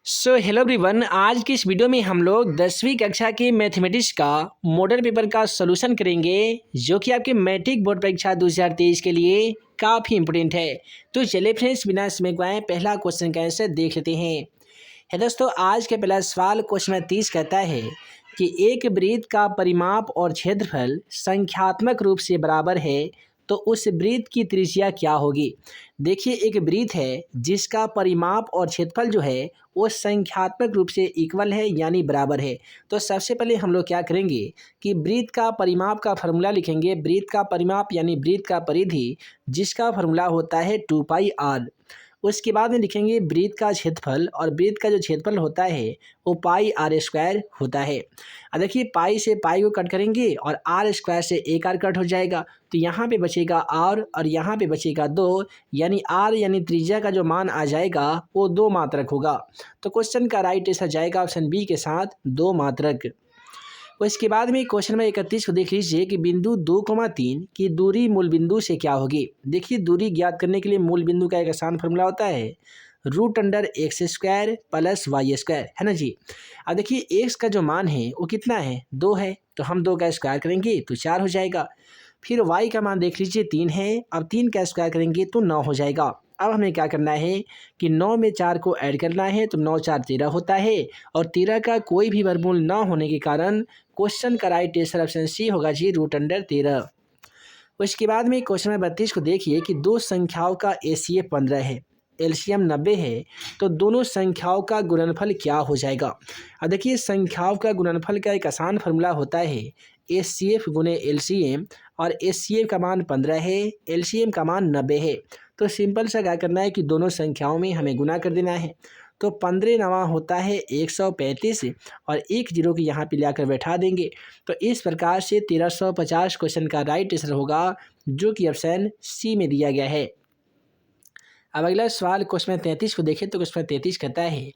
Hello everyone. आज की इस वीडियो में हम लोग 10वीं कक्षा के मैथमेटिक्स का मॉडल पेपर का सॉल्यूशन करेंगे, जो कि आपके मैट्रिक बोर्ड परीक्षा 2023 के लिए काफ़ी इंपॉर्टेंट है। तो चलिए फ्रेंड्स, बिना समय गवाए पहला क्वेश्चन का आंसर देख लेते हैं। दोस्तों, आज का पहला सवाल क्वेश्चन नंबर 30 कहता है कि एक वृत्त का परिमाप और क्षेत्रफल संख्यात्मक रूप से बराबर है, तो उस वृत्त की त्रिज्या क्या होगी। देखिए, एक वृत्त है जिसका परिमाप और क्षेत्रफल जो है वो संख्यात्मक रूप से इक्वल है यानी बराबर है। तो सबसे पहले हम लोग क्या करेंगे कि वृत्त का परिमाप का फॉर्मूला लिखेंगे। वृत्त का परिमाप यानी वृत्त का परिधि, जिसका फॉर्मूला होता है 2πr। उसके बाद में लिखेंगे वृत्त का क्षेत्रफल, और वृत्त का जो क्षेत्रफल होता है वो πr² होता है। अब देखिए, पाई से पाई को कट करेंगे और r² से एक r कट हो जाएगा, तो यहाँ पे बचेगा r और यहाँ पे बचेगा 2, यानी r यानी त्रिज्या का जो मान आ जाएगा वो 2 मात्रक होगा। तो क्वेश्चन का राइट आंसर जाएगा ऑप्शन बी के साथ 2 मात्रक। उसके बाद में क्वेश्चन नंबर 31 को देख लीजिए कि बिंदु 2,3 की दूरी मूल बिंदु से क्या होगी। देखिए, दूरी ज्ञात करने के लिए मूल बिंदु का एक आसान फॉर्मूला होता है √x² + y², है ना जी। अब देखिए, x का जो मान है वो कितना है, 2 है, तो हम 2 का स्क्वायर करेंगे तो 4 हो जाएगा। फिर y का मान देख लीजिए 3 है, अब 3 का स्क्वायर करेंगे तो 9 हो जाएगा। अब हमें क्या करना है कि 9 में 4 को ऐड करना है, तो 9 4 13 होता है, और 13 का कोई भी वर्गमूल न होने के कारण क्वेश्चन का राइट आंसर ऑप्शन सी होगा जी, √13। उसके बाद में क्वेश्चन नंबर 32 को देखिए कि दो संख्याओं का एसीएफ 15 है, एलसीएम 90 है, तो दोनों संख्याओं का गुणनफल क्या हो जाएगा। अब देखिए, संख्याओं का गुणनफल का एक आसान फॉर्मूला होता है एचसीएफ गुणे एलसीएम, और एचसीएफ का मान 15 है, एलसीएम का मान 90 है। तो सिंपल सा क्या करना है कि दोनों संख्याओं में हमें गुना कर देना है। तो 15 नवा होता है 135, और एक जीरो की यहाँ पे लाकर बैठा देंगे। तो इस प्रकार से 1350 क्वेश्चन का राइट आंसर होगा, जो कि ऑप्शन सी में दिया गया है। अब अगला सवाल क्वेश्चन 33 को देखें तो क्वेश्चन 33 कहता है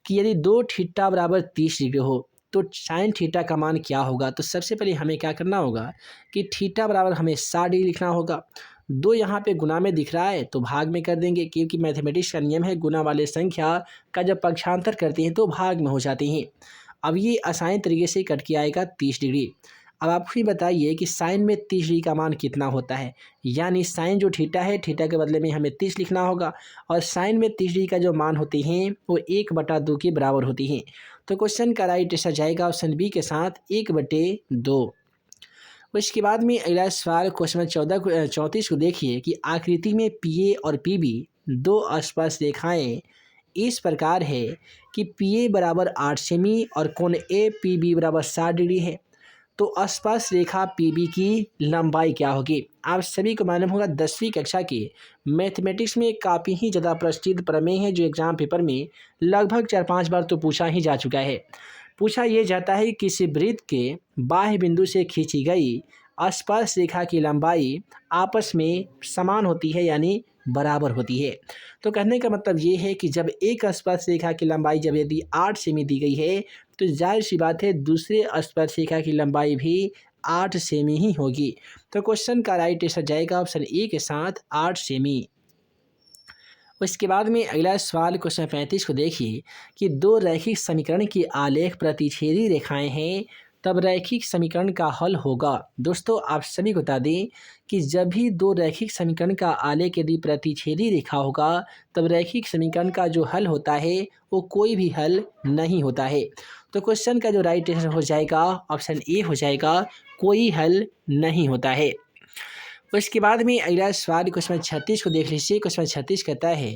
कि यदि 2 थीटा बराबर 30 डिग्री हो तो साइन थीटा का मान क्या होगा। तो सबसे पहले हमें क्या करना होगा कि थीटा बराबर हमें 60 डिग्री लिखना होगा। 2 यहाँ पे गुना में दिख रहा है तो भाग में कर देंगे, क्योंकि मैथमेटिक्स का नियम है गुना वाले संख्या का जब पक्षांतर करते हैं तो भाग में हो जाते हैं। अब ये आसान तरीके से कट के आएगा 30 डिग्री। अब आप ही बताइए कि साइन में 30 डिग्री का मान कितना होता है, यानी साइन जो थीटा है, थीटा के बदले में हमें 30 लिखना होगा, और साइन में 30 डिग्री का जो मान होते हैं वो 1/2 के बराबर होती हैं। तो क्वेश्चन का राइट आंसर जाएगा ऑप्शन बी के साथ 1/2। उसके बाद में अगला सवाल क्वेश्चन 34 को देखिए कि आकृति में पी ए और पी बी दो स्पर्श रेखाएं इस प्रकार है कि पी ए बराबर 8 सेमी और कोण ए पी बी बराबर 60 डिग्री है, तो स्पर्श रेखा पीबी की लंबाई क्या होगी। आप सभी को मालूम होगा 10वीं कक्षा के मैथमेटिक्स में काफ़ी ही ज़्यादा प्रचलित प्रमेय है, जो एग्जाम पेपर में लगभग 4-5 बार तो पूछा ही जा चुका है। पूछा ये जाता है कि किसी वृत्त के बाह्य बिंदु से खींची गई स्पर्श रेखा की लंबाई आपस में समान होती है यानी बराबर होती है। तो कहने का मतलब ये है कि जब एक स्पर्श रेखा की लंबाई जब यदि 8 सेमी दी गई है, तो जाहिर सी बात है दूसरे स्पर्श रेखा की लंबाई भी 8 सेमी ही होगी। तो क्वेश्चन का राइट आंसर जाएगा ऑप्शन ए के साथ 8 सेमी। उसके बाद में अगला सवाल क्वेश्चन 35 को देखिए कि दो रैखिक समीकरण की आलेख प्रतिच्छेदी रेखाएं हैं, तब रैखिक समीकरण का हल होगा। दोस्तों, आप सभी को बता दें कि जब भी दो रैखिक समीकरण का आलेख यदि प्रतिच्छेदी रेखा होगा, तब रैखिक समीकरण का जो हल होता है वो कोई भी हल नहीं होता है। तो क्वेश्चन का जो राइट आंसर हो जाएगा ऑप्शन ए हो जाएगा, कोई हल नहीं होता है। उसके बाद में अगला सवाल क्वेश्चन 36 को देख लीजिए। क्वेश्चन 36 कहता है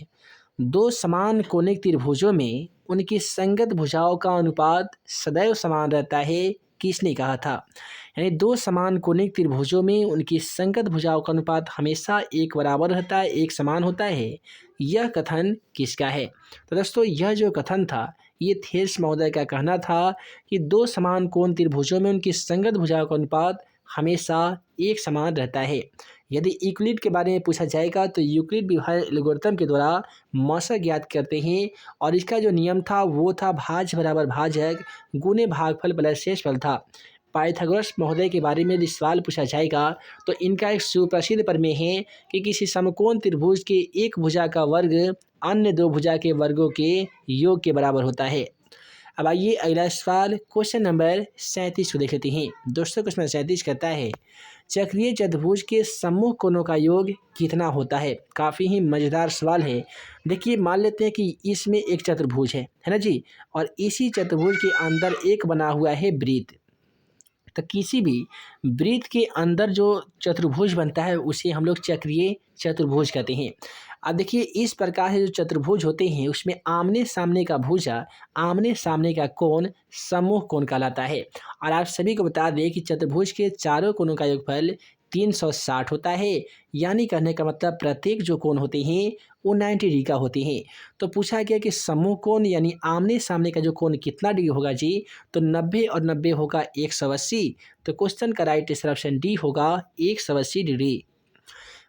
दो समान कोणिक त्रिभुजों में उनकी संगत भुजाओं का अनुपात सदैव समान रहता है, किसने कहा था। यानी दो समान कोणिक त्रिभुजों में उनकी संगत भुजाओं का अनुपात हमेशा एक बराबर रहता है, एक समान होता है, यह कथन किसका है। तो दोस्तों, यह जो कथन था ये थेल्स महोदय का कहना था कि दो समान कोण त्रिभुजों में उनकी संगत भुजाओं का अनुपात हमेशा एक समान रहता है। यदि यूक्लिड के बारे में पूछा जाएगा तो यूक्लिड विभाज्य एल्गोरिथम के द्वारा मौसा ज्ञात करते हैं, और इसका जो नियम था वो था भाज्य बराबर भाजक गुणे भागफल प्लस शेषफल था। पाइथागोरस महोदय के बारे में यदि सवाल पूछा जाएगा तो इनका एक सुप्रसिद्ध प्रमेय है कि किसी समकोण त्रिभुज के एक भुजा का वर्ग अन्य दो भुजा के वर्गों के योग के बराबर होता है। अब आइए अगला सवाल क्वेश्चन नंबर 37 को देख लेते हैं। दोस्तों क्वेश्चन 37 कहता है चक्रीय चतुर्भुज के सम्मुख कोणों का योग कितना होता है। काफ़ी ही मज़ेदार सवाल है। देखिए मान लेते हैं कि इसमें एक चतुर्भुज है ना जी, और इसी चतुर्भुज के अंदर एक बना हुआ है वृत्त। तो किसी भी वृत्त के अंदर जो चतुर्भुज बनता है उसे हम लोग चक्रीय चतुर्भुज कहते हैं। अब देखिए इस प्रकार से जो चतुर्भुज होते हैं उसमें आमने सामने का भुजा, आमने सामने का कोण सम्मुख कोण कहलाता है। और आप सभी को बता दें कि चतुर्भुज के चारों कोणों का योगफल 360 होता है। यानी कहने का मतलब प्रत्येक जो कोण होते हैं वो 90 डिग्री का होते हैं। तो पूछा गया कि समूह कोण यानी आमने सामने का जो कोण कितना डिग्री होगा जी, तो 90 और 90 होगा 180। तो क्वेश्चन का राइट आंसर ऑप्शन डी होगा 180 डिग्री।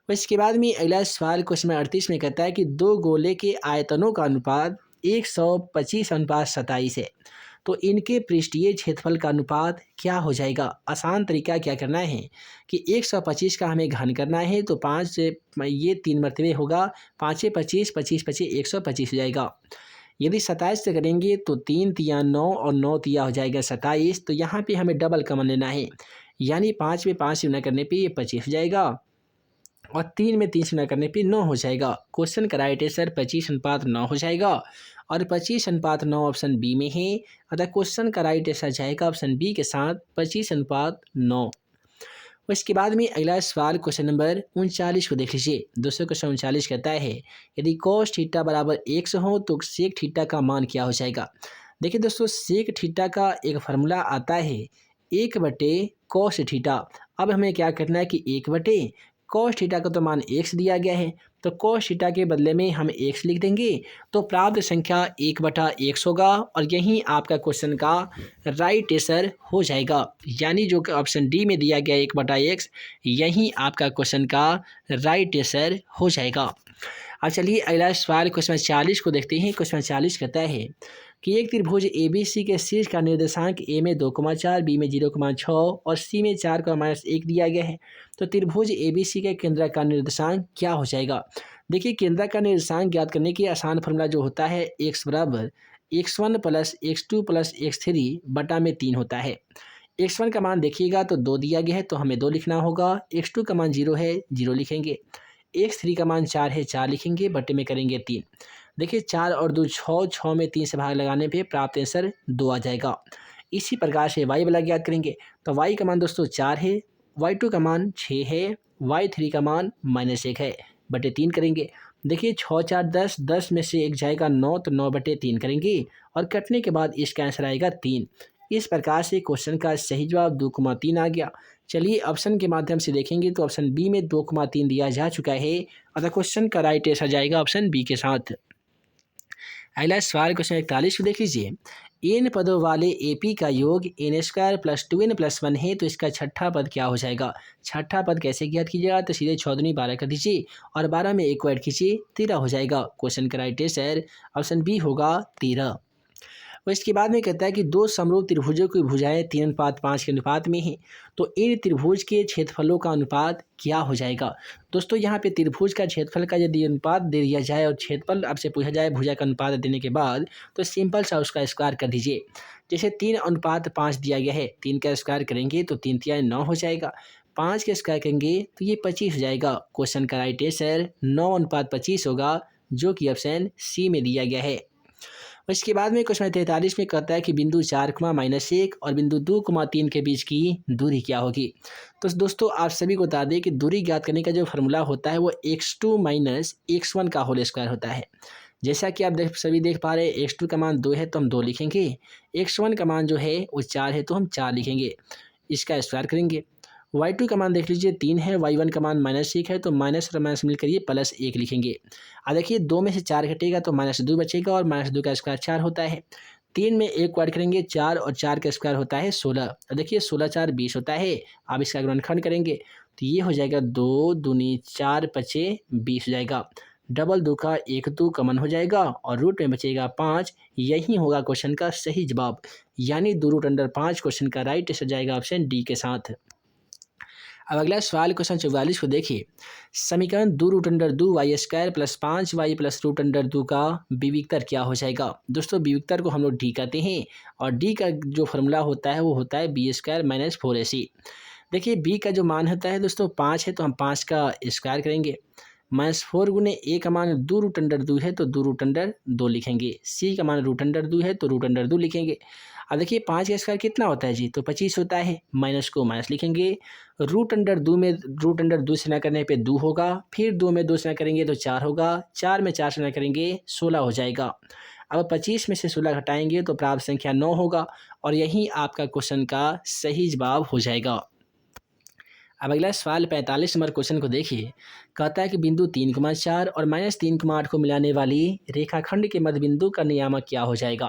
इसके बाद में अगला सवाल क्वेश्चन नंबर 38 में कहता है कि दो गोले के आयतनों का अनुपात 125:27 है, तो इनके पृष्ठीय क्षेत्रफल का अनुपात क्या हो जाएगा। आसान तरीका क्या करना है कि 125 का हमें घन करना है, तो 5 से ये 3 मरतबे होगा, 5 25 25 25 125 हो जाएगा। यदि 27 से करेंगे तो 3 तिया 9 और 9 तिया हो जाएगा 27। तो यहाँ पे हमें डबल कॉमन लेना है, यानी 5 में 5 से गुना करने पे ये 25 हो जाएगा और 3 में 3 से गुना करने पे 9 हो जाएगा। क्वेश्चन का राइट आंसर 25:9 हो जाएगा और 25:9 ऑप्शन बी में है। अतः क्वेश्चन का राइट आंसर जाएगा ऑप्शन बी के साथ 25:9। उसके बाद में अगला सवाल क्वेश्चन नंबर 39 को देख लीजिए। दोस्तों क्वेश्चन 39 कहता है यदि cos थीटा बराबर 100 हो तो सेक थीटा का मान क्या हो जाएगा। देखिए दोस्तों सेक थीटा का एक फार्मूला आता है 1/cos थीटा। अब हमें क्या करना है कि 1/cos थीटा का तो मान x दिया गया है, तो cos थीटा के बदले में हम x लिख देंगे, तो प्राप्त संख्या 1/x होगा और यही आपका क्वेश्चन का राइट आंसर हो जाएगा। यानी जो ऑप्शन डी में दिया गया 1/x यही आपका क्वेश्चन का राइट आंसर हो जाएगा। अब चलिए अगला सवाल क्वेश्चन 40 को देखते हैं। क्वेश्चन 40 कहता है कि एक त्रिभुज ABC के शीर्ष का निर्देशांक A में 2,4, B में 0,6 और C में 4,-1 दिया गया है, तो त्रिभुज ABC के केंद्र का निर्देशांक क्या हो जाएगा। देखिए केंद्र का निर्देशांक ज्ञात करने की आसान फॉर्मूला जो होता है x बराबर x1 + x2 + x3 बटा में 3 होता है। x1 का मान देखिएगा तो 2 दिया गया है, तो हमें 2 लिखना होगा। x2 का मान 0 है, 0 लिखेंगे। x3 का मान 4 है, 4 लिखेंगे, बटे में करेंगे 3। देखिए 4 और 2 6, 6 में 3 से भाग लगाने पे प्राप्त आंसर 2 आ जाएगा। इसी प्रकार से y वाला ज्ञात करेंगे, तो y का मान दोस्तों 4 है, y2 का मान 6 है, y3 का मान -1 है, बटे 3 करेंगे। देखिए 6 4 10, 10 में से 1 जाएगा 9, तो 9/3 करेंगे और कटने के बाद इसका आंसर आएगा 3। इस प्रकार से क्वेश्चन का सही जवाब 2,3 आ गया। चलिए ऑप्शन के माध्यम से देखेंगे तो ऑप्शन बी में 2,3 दिया जा चुका है, अतः क्वेश्चन का राइट आंसर जाएगा ऑप्शन बी के साथ। अगला सवाल क्वेश्चन 41 को देख लीजिए। n पदों वाले AP का योग n² + 2n + 1 है, तो इसका छठा पद क्या हो जाएगा। छठा पद कैसे ज्ञात कीजिएगा, तो सीधे 6 दूनी 12 कर दीजिए और 12 में 1 को ऐड कीजिए, 13 हो जाएगा। क्वेश्चन का राइट आंसर ऑप्शन बी होगा 13। और इसके बाद में कहता है कि दो समरूप त्रिभुजों की भुजाएं 3:5 के अनुपात में हैं, तो इन त्रिभुज के क्षेत्रफलों का अनुपात क्या हो जाएगा। दोस्तों यहाँ पे त्रिभुज का क्षेत्रफल का यदि अनुपात दे दिया जाए और क्षेत्रफल आपसे पूछा जाए भुजा का अनुपात देने के बाद, तो सिंपल सा उसका स्क्वायर कर दीजिए। जैसे 3:5 दिया गया है, 3 का स्क्वायर करेंगे तो 3 तिया 9 हो जाएगा, 5 का स्क्वायर करेंगे तो ये 25 हो जाएगा। क्वेश्चन का राइट आंसर 9:25 होगा, जो कि ऑप्शन सी में दिया गया है। और इसके बाद में क्वेश्चन 43 में कहता है कि बिंदु 4,-1 और बिंदु 2,3 के बीच की दूरी क्या होगी। तो दोस्तों आप सभी को बता दें कि दूरी ज्ञात करने का जो फार्मूला होता है वो x2 - x1 का होल स्क्वायर होता है। जैसा कि आप सभी देख पा रहे हैं, x2 का मान 2 है तो हम 2 लिखेंगे, x1 का मान जो है वो 4 है तो हम 4 लिखेंगे, इसका स्क्वायर करेंगे। y2 का मान देख लीजिए 3 है, y1 का मान -1 है, तो माइनस और माइनस मिलकर ये +1 लिखेंगे। अब देखिए 2 में से 4 घटेगा तो -2 बचेगा और -2 का स्क्वायर 4 होता है। 3 में 1 को ऐड करेंगे, 4 और 4 का स्क्वायर होता है 16। अब देखिए 16 4 20 होता है। अब इसका गुणनखंड करेंगे तो ये हो जाएगा 2 दूनी 4 पचे 20 हो जाएगा। डबल 2 का 1 2 कॉमन हो जाएगा और रूट में बचेगा 5। यही होगा क्वेश्चन का सही जवाब, यानी 2√5 क्वेश्चन का राइट आंसर जाएगा ऑप्शन डी के साथ। अब अगला सवाल क्वेश्चन 44 को देखिए। समीकरण 2√2y² प्लस 5y प्लस √2 का विविक्तर क्या हो जाएगा। दोस्तों विविक्तर को हम लोग डी कहते हैं और डी का जो फॉर्मूला होता है वो होता है b² माइनस 4ac। देखिए बी का जो मान होता है दोस्तों 5 है तो हम 5 का स्क्वायर करेंगे, माइनस 4 गुने ए का मान 2√2 है तो 2√2 लिखेंगे, सी का मान √2 है तो √2 लिखेंगे। अब देखिए 5 का स्क्वायर कितना होता है जी, तो 25 होता है, माइनस को माइनस लिखेंगे, √2 में √2 से ना करने पे 2 होगा, फिर 2 में 2 से ना करेंगे तो 4 होगा, 4 में 4 से ना करेंगे 16 हो जाएगा। अब 25 में से 16 घटाएंगे तो प्राप्त संख्या 9 होगा और यही आपका क्वेश्चन का सही जवाब हो जाएगा। अब अगला सवाल 45 नंबर क्वेश्चन को देखिए। कहता है कि बिंदु 3,4 और -3,8 को मिलाने वाली रेखाखंड के मध्य बिंदु का नियामक क्या हो जाएगा।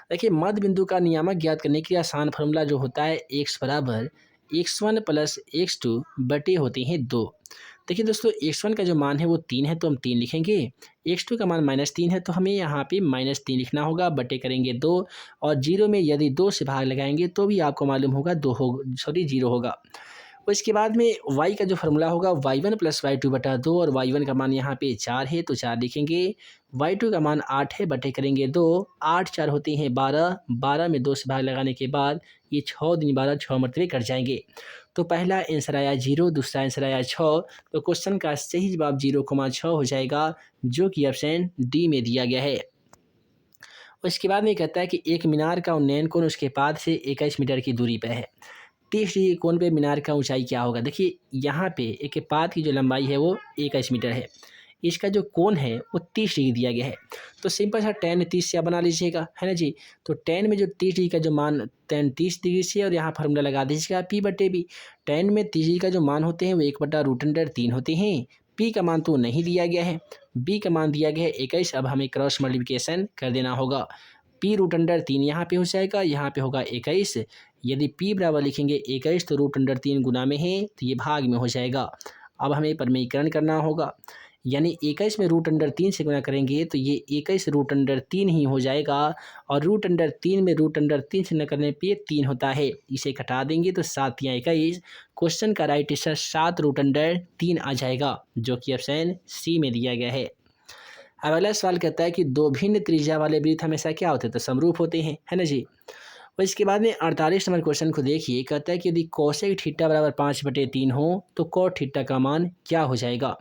देखिए मध्य बिंदु का नियामक ज्ञात करने के लिए आसान फार्मूला जो होता है x बराबर x1 प्लस x2 बटे होते हैं 2। देखिए दोस्तों x1 का जो मान है वो 3 है तो हम 3 लिखेंगे, x2 का मान -3 है तो हमें यहाँ पे -3 लिखना होगा, बटे करेंगे 2 और 0 में यदि 2 से भाग लगाएंगे तो भी आपको मालूम होगा 0 होगा। उसके बाद में y का जो फार्मूला होगा y1 प्लस y2 बटा 2 और y1 का मान यहाँ पे 4 है तो 4 लिखेंगे, y2 का मान 8 है बटे करेंगे 2, 8 4 होते हैं 12, 12 में 2 से भाग लगाने के बाद ये 6 दूनी 12, 6 मरतबे कट जाएंगे। तो पहला आंसर आया 0, दूसरा आंसर आया 6, तो क्वेश्चन का सही जवाब 0,6 हो जाएगा जो कि ऑप्शन डी में दिया गया है। उसके बाद में कहता है कि एक मीनार का उन्नयन कोण उसके पाद से 21 मीटर की दूरी पर है। 30 डिग्री कोण पे मीनार का ऊंचाई क्या होगा। देखिए यहाँ पे एक पाद की जो लंबाई है वो 21 मीटर है, इसका जो कोण है वो 30 डिग्री दिया गया है। तो सिंपल सा tan 30 से आप बना लीजिएगा, है ना जी। तो tan में जो 30 डिग्री का जो मान tan 30 डिग्री से और यहाँ फार्मूला लगा दीजिएगा p/b। tan में 30 डिग्री का जो मान होते हैं वो 1/√3 होते हैं। p का मान तो नहीं दिया गया है, b का मान दिया गया है 21। अब हमें क्रॉस मल्टीप्लिकेशन कर देना होगा, p√3 यहाँ पे हो जाएगा, यहाँ पे होगा 21। यदि p बराबर लिखेंगे 21 तो √3 गुना में है तो ये भाग में हो जाएगा। अब हमें परिमेयीकरण करना होगा, यानी 21 में √3 से गुना करेंगे तो ये 21 √3 ही हो जाएगा और √3 में √3 से न करने पे 3 होता है, इसे घटा देंगे तो 7 या 21। क्वेश्चन का राइट आंसर 7√3 आ जाएगा जो कि ऑप्शन सी में दिया गया है। अब अगला सवाल कहता है कि दो भिन्न त्रिज्या वाले वृत्त हमेशा क्या होते हैं, तो समरूप होते हैं, है ना जी। और इसके बाद में 48 नंबर क्वेश्चन को देखिए। कहता है कि यदि कोसेक थीटा बराबर 5/3 हो तो कोट थीटा का मान क्या हो जाएगा।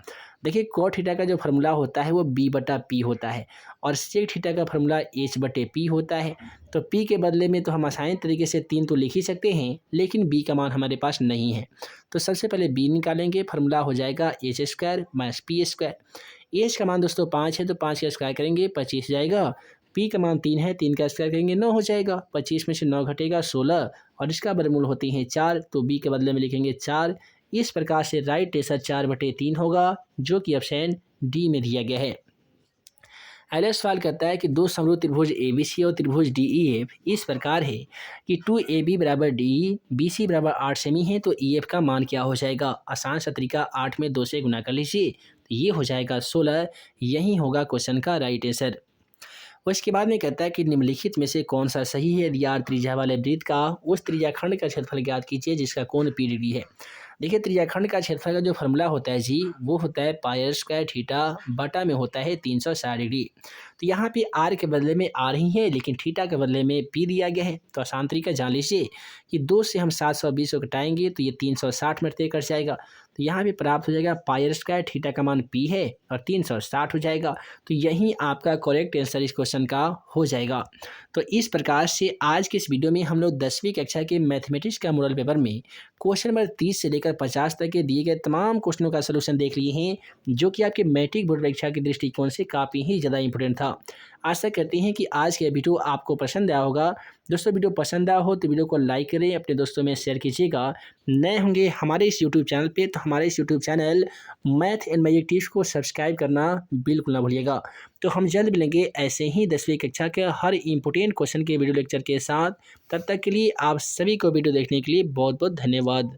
देखिए कोट थीटा का जो फार्मूला होता है वो b/p होता है और सेक थीटा का फार्मूला h/p होता है। तो p के बदले में तो हम आसान तरीके से 3 तो लिख ही सकते हैं, लेकिन b का मान हमारे पास नहीं है। तो सबसे पहले b निकालेंगे, फार्मूला हो जाएगा h² माइनस p²। एच का मान दोस्तों 5 है तो 5 का स्क्वायर करेंगे 25 जाएगा, पी का मान 3 है 3 का स्क्वायर करेंगे 9 हो जाएगा, 25 में से 9 घटेगा 16 और इसका वर्गमूल होती है 4, तो बी के बदले में लिखेंगे 4। इस प्रकार से राइट आंसर 4/3 होगा जो कि ऑप्शन डी में दिया गया है। अगला सवाल कहता है कि दो समरूप त्रिभुज ABC और त्रिभुज DEF इस प्रकार है कि 2AB बराबर DE, BC बराबर 8 सेमी है, तो EF का मान क्या हो जाएगा। आसान सा तरीका 8 में 2 से गुना कर लीजिए तो ये हो जाएगा 16, यही होगा क्वेश्चन का राइट आंसर। उसके बाद में कहता है कि निम्नलिखित में से कौन सा सही है। यदि r त्रिज्या वाले वृत्त का उस त्रिज्याखंड का क्षेत्रफल ज्ञात कीजिए जिसका कोण p डिग्री है। देखिए त्रिज्याखंड का क्षेत्रफल का जो फॉर्मूला होता है जी वो होता है πr² थीटा बटा में होता है 360 डिग्री। तो यहाँ पे r के बदले में r ही है लेकिन थीटा के बदले में p दिया गया है। तो आसान तरीका जान लीजिए कि 2 से हम 720 को घटाएंगे तो ये 360 मरतबे कट जाएगा। तो यहाँ पे प्राप्त हो जाएगा πr² थीटा का मान p है और 360 हो जाएगा। तो यही आपका करेक्ट आंसर इस क्वेश्चन का हो जाएगा। तो इस प्रकार से आज के इस वीडियो में हम लोग 10वीं कक्षा के मैथमेटिक्स का मॉडल पेपर में क्वेश्चन नंबर 30 से लेकर 50 तक के दिए गए तमाम क्वेश्चनों का सलूशन देख लिए हैं, जो कि आपके मैट्रिक बोर्ड परीक्षा के दृष्टिकोण से काफ़ी ही ज़्यादा इंपॉर्टेंट था। आशा करते हैं कि आज के वीडियो आपको पसंद आया होगा। दोस्तों वीडियो पसंद आया हो तो वीडियो को लाइक करें, अपने दोस्तों में शेयर कीजिएगा। नए होंगे हमारे इस यूट्यूब चैनल पे तो हमारे इस YouTube channel math and magic tips को सब्सक्राइब करना बिल्कुल ना भूलिएगा। तो हम जल्द मिलेंगे ऐसे ही 10वीं कक्षा के हर इंपॉर्टेंट क्वेश्चन के वीडियो लेक्चर के साथ। तब तक के लिए आप सभी को वीडियो देखने के लिए बहुत बहुत धन्यवाद।